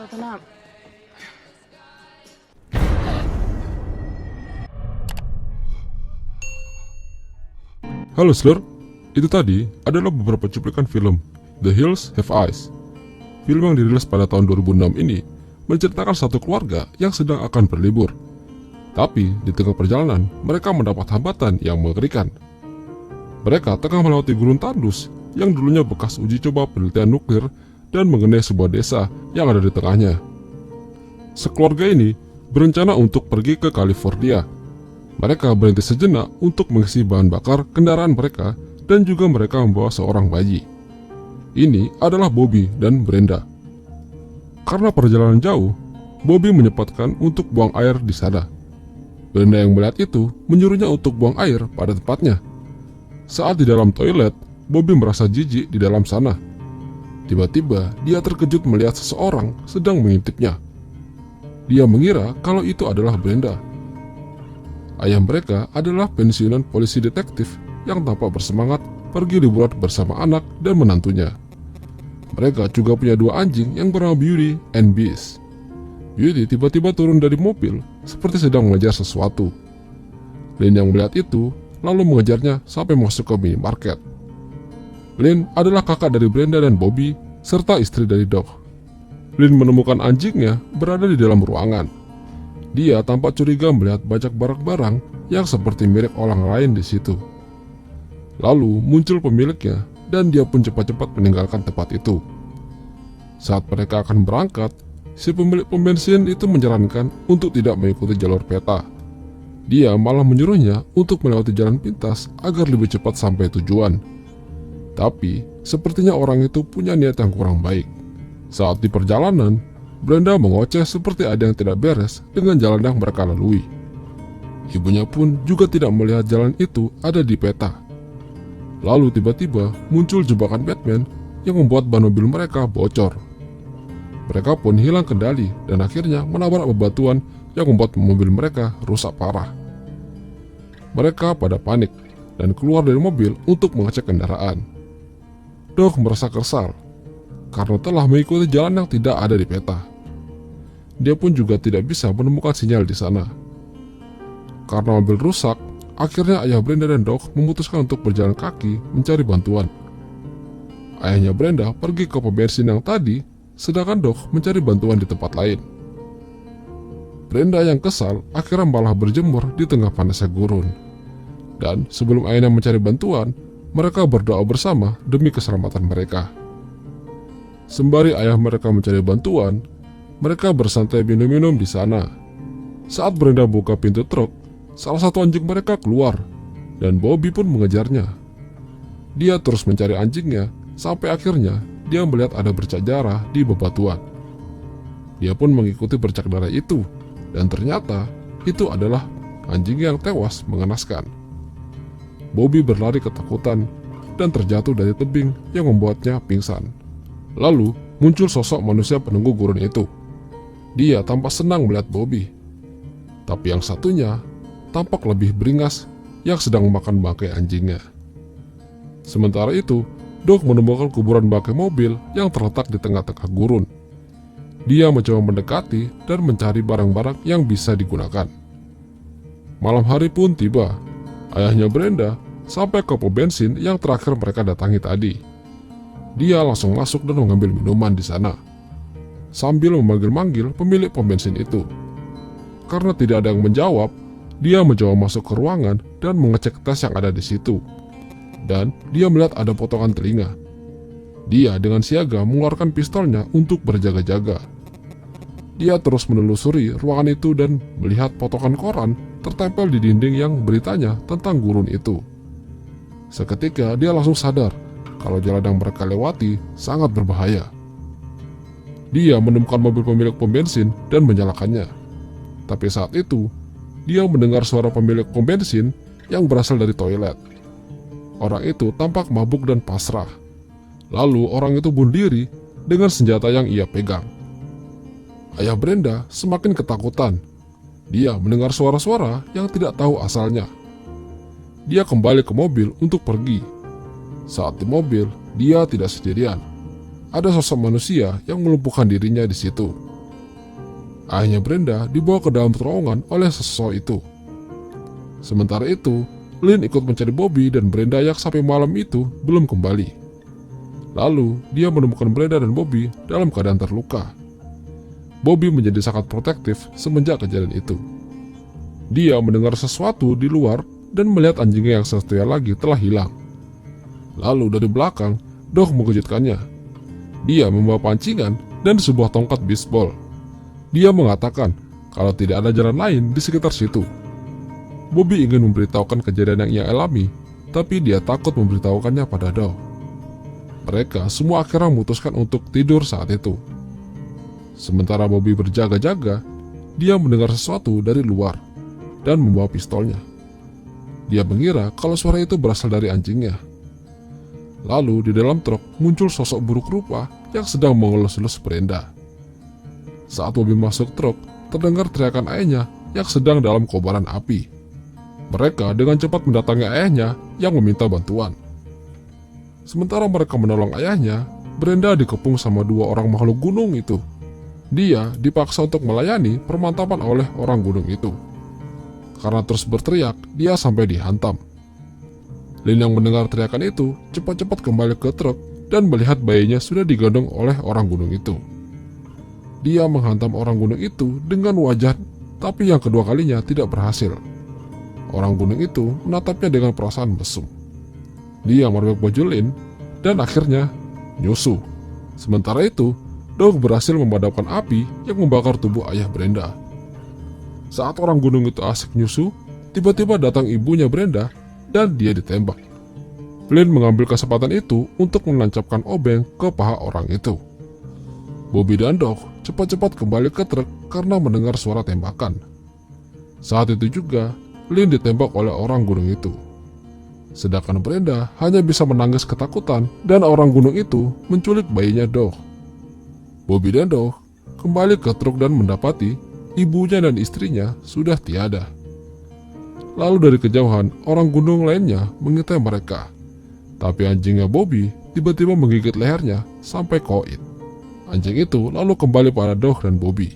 tenang. Halo Slur, itu tadi adalah beberapa cuplikan film The Hills Have Eyes. Film yang dirilis pada tahun 2006 ini menceritakan satu keluarga yang sedang akan berlibur. Tapi di tengah perjalanan mereka mendapat hambatan yang mengerikan. Mereka tengah melewati gurun tandus yang dulunya bekas uji coba penelitian nuklir dan mengenai sebuah desa yang ada di tengahnya. Sekeluarga ini berencana untuk pergi ke California. Mereka berhenti sejenak untuk mengisi bahan bakar kendaraan mereka dan juga mereka membawa seorang bayi. Ini adalah Bobby dan Brenda. Karena perjalanan jauh, Bobby menyempatkan untuk buang air di sana. Brenda yang melihat itu menyuruhnya untuk buang air pada tempatnya. Saat di dalam toilet, Bobby merasa jijik di dalam sana. Tiba-tiba dia terkejut melihat seseorang sedang mengintipnya. Dia mengira kalau itu adalah Brenda. Ayah mereka adalah pensiunan polisi detektif yang tampak bersemangat pergi liburan bersama anak dan menantunya. Mereka juga punya dua anjing yang bernama Beauty and Beast. Beauty tiba-tiba turun dari mobil seperti sedang mengejar sesuatu. Lynn yang melihat itu lalu mengejarnya sampai masuk ke minimarket. Lynn adalah kakak dari Brenda dan Bobby serta istri dari Doc. Lynn menemukan anjingnya berada di dalam ruangan. Dia tampak curiga melihat banyak barang-barang yang seperti milik orang lain di situ. Lalu muncul pemiliknya dan dia pun cepat-cepat meninggalkan tempat itu. Saat mereka akan berangkat, si pemilik pom bensin itu menyarankan untuk tidak mengikuti jalur peta. Dia malah menyuruhnya untuk melewati jalan pintas agar lebih cepat sampai tujuan. Tapi sepertinya orang itu punya niat yang kurang baik. Saat di perjalanan, Brenda mengoceh seperti ada yang tidak beres dengan jalan yang mereka lalui. Ibunya pun juga tidak melihat jalan itu ada di peta. Lalu tiba-tiba muncul jebakan Batman yang membuat ban mobil mereka bocor. Mereka pun hilang kendali dan akhirnya menabrak bebatuan yang membuat mobil mereka rusak parah. Mereka pada panik dan keluar dari mobil untuk mengecek kendaraan. Doc merasa kesal karena telah mengikuti jalan yang tidak ada di peta. Dia pun juga tidak bisa menemukan sinyal di sana. Karena mobil rusak, akhirnya ayah Brenda dan Doc memutuskan untuk berjalan kaki mencari bantuan. Ayahnya Brenda pergi ke pom bensin yang tadi, sedangkan Doc mencari bantuan di tempat lain. Brenda yang kesal akhirnya malah berjemur di tengah panasnya gurun. Dan sebelum ayahnya mencari bantuan, mereka berdoa bersama demi keselamatan mereka. Sembari ayah mereka mencari bantuan, mereka bersantai minum-minum di sana. Saat Brenda buka pintu truk, salah satu anjing mereka keluar, dan Bobby pun mengejarnya. Dia terus mencari anjingnya, sampai akhirnya dia melihat ada bercak darah di bebatuan. Dia pun mengikuti bercak darah itu, dan ternyata itu adalah anjing yang tewas mengenaskan. Bobby berlari ketakutan dan terjatuh dari tebing yang membuatnya pingsan. Lalu muncul sosok manusia penunggu gurun itu. Dia tampak senang melihat Bobby. Tapi yang satunya tampak lebih beringas yang sedang makan bangkai anjingnya. Sementara itu, Doc menemukan kuburan bangkai mobil yang terletak di tengah-tengah gurun. Dia mencoba mendekati dan mencari barang-barang yang bisa digunakan. Malam hari pun tiba. Ayahnya Brenda sampai ke pom bensin yang terakhir mereka datangi tadi. Dia langsung masuk dan mengambil minuman di sana, sambil memanggil-manggil pemilik pom bensin itu. Karena tidak ada yang menjawab, dia mencoba masuk ke ruangan dan mengecek tas yang ada di situ. Dan dia melihat ada potongan telinga. Dia dengan siaga mengeluarkan pistolnya untuk berjaga-jaga. Dia terus menelusuri ruangan itu dan melihat potongan koran tertempel di dinding yang beritanya tentang gurun itu. Seketika dia langsung sadar kalau jalan yang mereka lewati sangat berbahaya. Dia menemukan mobil pemilik pom bensin dan menyalakannya. Tapi saat itu, dia mendengar suara pemilik pom bensin yang berasal dari toilet. Orang itu tampak mabuk dan pasrah. Lalu orang itu bunuh diri dengan senjata yang ia pegang. Ayah Brenda semakin ketakutan. Dia mendengar suara-suara yang tidak tahu asalnya. Dia kembali ke mobil untuk pergi. Saat di mobil, dia tidak sendirian. Ada sosok manusia yang melumpuhkan dirinya di situ. Ayahnya Brenda dibawa ke dalam terowongan oleh sosok itu. Sementara itu, Lynn ikut mencari Bobby dan Brenda yang sampai malam itu belum kembali. Lalu, dia menemukan Brenda dan Bobby dalam keadaan terluka. Bobby menjadi sangat protektif semenjak kejadian itu. Dia mendengar sesuatu di luar dan melihat anjingnya yang satu lagi telah hilang. Lalu dari belakang, Dog mengejutkannya. Dia membawa pancingan dan sebuah tongkat bisbol. Dia mengatakan kalau tidak ada jalan lain di sekitar situ. Bobby ingin memberitahukan kejadian yang ia alami, tapi dia takut memberitahukannya pada Dog. Mereka semua akhirnya memutuskan untuk tidur saat itu. Sementara Bobby berjaga-jaga, dia mendengar sesuatu dari luar dan membawa pistolnya. Dia mengira kalau suara itu berasal dari anjingnya. Lalu di dalam truk muncul sosok buruk rupa yang sedang mengelus-elus Brenda. Saat Bobby masuk truk, terdengar teriakan ayahnya yang sedang dalam kobaran api. Mereka dengan cepat mendatangi ayahnya yang meminta bantuan. Sementara mereka menolong ayahnya, Brenda dikepung sama dua orang makhluk gunung itu. Dia dipaksa untuk melayani permantapan oleh orang gunung itu. Karena terus berteriak, dia sampai dihantam. Lynn yang mendengar teriakan itu cepat-cepat kembali ke truk dan melihat bayinya sudah digendong oleh orang gunung itu. Dia menghantam orang gunung itu dengan wajah, tapi yang kedua kalinya tidak berhasil. Orang gunung itu menatapnya dengan perasaan mesum. Dia merobek baju Lynn dan akhirnya nyusuh. Sementara itu, Dog berhasil memadamkan api yang membakar tubuh ayah Brenda. Saat orang gunung itu asik nyusuh, tiba-tiba datang ibunya Brenda dan dia ditembak. Lynn mengambil kesempatan itu untuk menancapkan obeng ke paha orang itu. Bobby dan Dog cepat-cepat kembali ke truk karena mendengar suara tembakan. Saat itu juga, Lynn ditembak oleh orang gunung itu. Sedangkan Brenda hanya bisa menangis ketakutan dan orang gunung itu menculik bayinya Dog. Bobby dan Dog kembali ke truk dan mendapati ibunya dan istrinya sudah tiada. Lalu dari kejauhan, orang gunung lainnya mengintai mereka. Tapi anjingnya Bobby tiba-tiba menggigit lehernya sampai koit. Anjing itu lalu kembali pada Dog dan Bobby.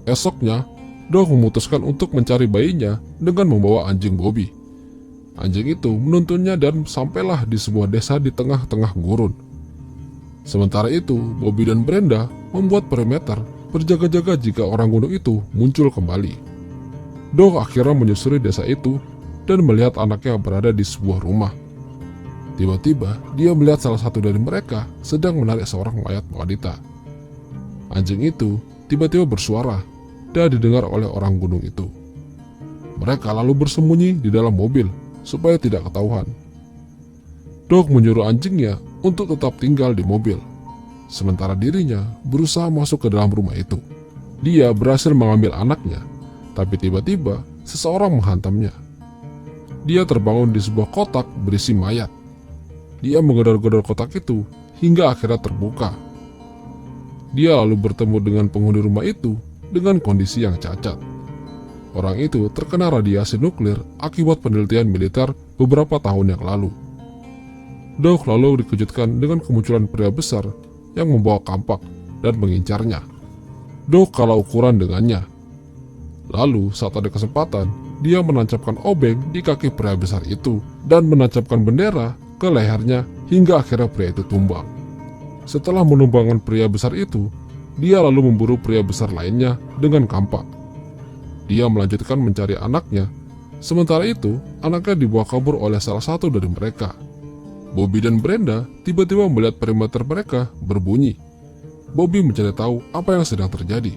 Esoknya, Dog memutuskan untuk mencari bayinya dengan membawa anjing Bobby. Anjing itu menuntunnya dan sampailah di sebuah desa di tengah-tengah gurun. Sementara itu, Bobby dan Brenda membuat perimeter berjaga-jaga jika orang gunung itu muncul kembali. Dog akhirnya menyusuri desa itu dan melihat anaknya berada di sebuah rumah. Tiba-tiba, dia melihat salah satu dari mereka sedang menarik seorang mayat wanita. Anjing itu tiba-tiba bersuara dan didengar oleh orang gunung itu. Mereka lalu bersembunyi di dalam mobil supaya tidak ketahuan. Dog menyuruh anjingnya untuk tetap tinggal di mobil, sementara dirinya berusaha masuk ke dalam rumah itu. Dia berhasil mengambil anaknya, tapi tiba-tiba seseorang menghantamnya. Dia terbangun di sebuah kotak berisi mayat. Dia menggedor-gedor kotak itu hingga akhirnya terbuka. Dia lalu bertemu dengan penghuni rumah itu dengan kondisi yang cacat. Orang itu terkena radiasi nuklir akibat penelitian militer beberapa tahun yang lalu. Dog lalu dikejutkan dengan kemunculan pria besar yang membawa kampak dan mengincarnya. Dog kalah ukuran dengannya. Lalu saat ada kesempatan, dia menancapkan obeng di kaki pria besar itu dan menancapkan bendera ke lehernya hingga akhirnya pria itu tumbang. Setelah menumbangkan pria besar itu, dia lalu memburu pria besar lainnya dengan kampak. Dia melanjutkan mencari anaknya. Sementara itu, anaknya dibawa kabur oleh salah satu dari mereka. Bobby dan Brenda tiba-tiba melihat perimeter mereka berbunyi. Bobby mencari tahu apa yang sedang terjadi.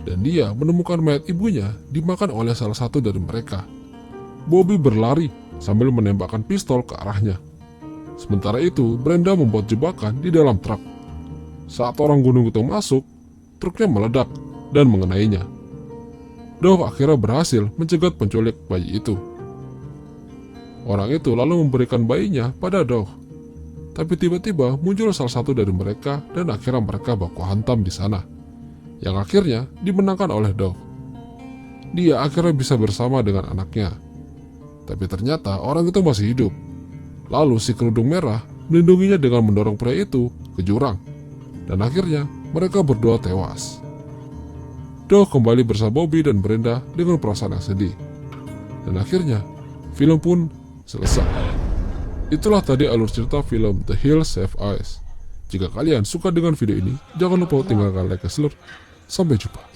Dan dia menemukan mayat ibunya dimakan oleh salah satu dari mereka. Bobby berlari sambil menembakkan pistol ke arahnya. Sementara itu, Brenda membuat jebakan di dalam truk. Saat orang gunung itu masuk, truknya meledak dan mengenainya. Dog akhirnya berhasil mencegat penculik bayi itu. Orang itu lalu memberikan bayinya pada Dog. Tapi tiba-tiba muncul salah satu dari mereka dan akhirnya mereka baku hantam di sana. Yang akhirnya dimenangkan oleh Dog. Dia akhirnya bisa bersama dengan anaknya. Tapi ternyata orang itu masih hidup. Lalu si kerudung merah melindunginya dengan mendorong pria itu ke jurang. Dan akhirnya mereka berdua tewas. Doe kembali bersama Bobby dan Brenda dengan perasaan yang sedih. Dan akhirnya, film pun selesai. Itulah tadi alur cerita film The Hills Have Eyes. Jika kalian suka dengan video ini, jangan lupa tinggalkan like dan share. Sampai jumpa.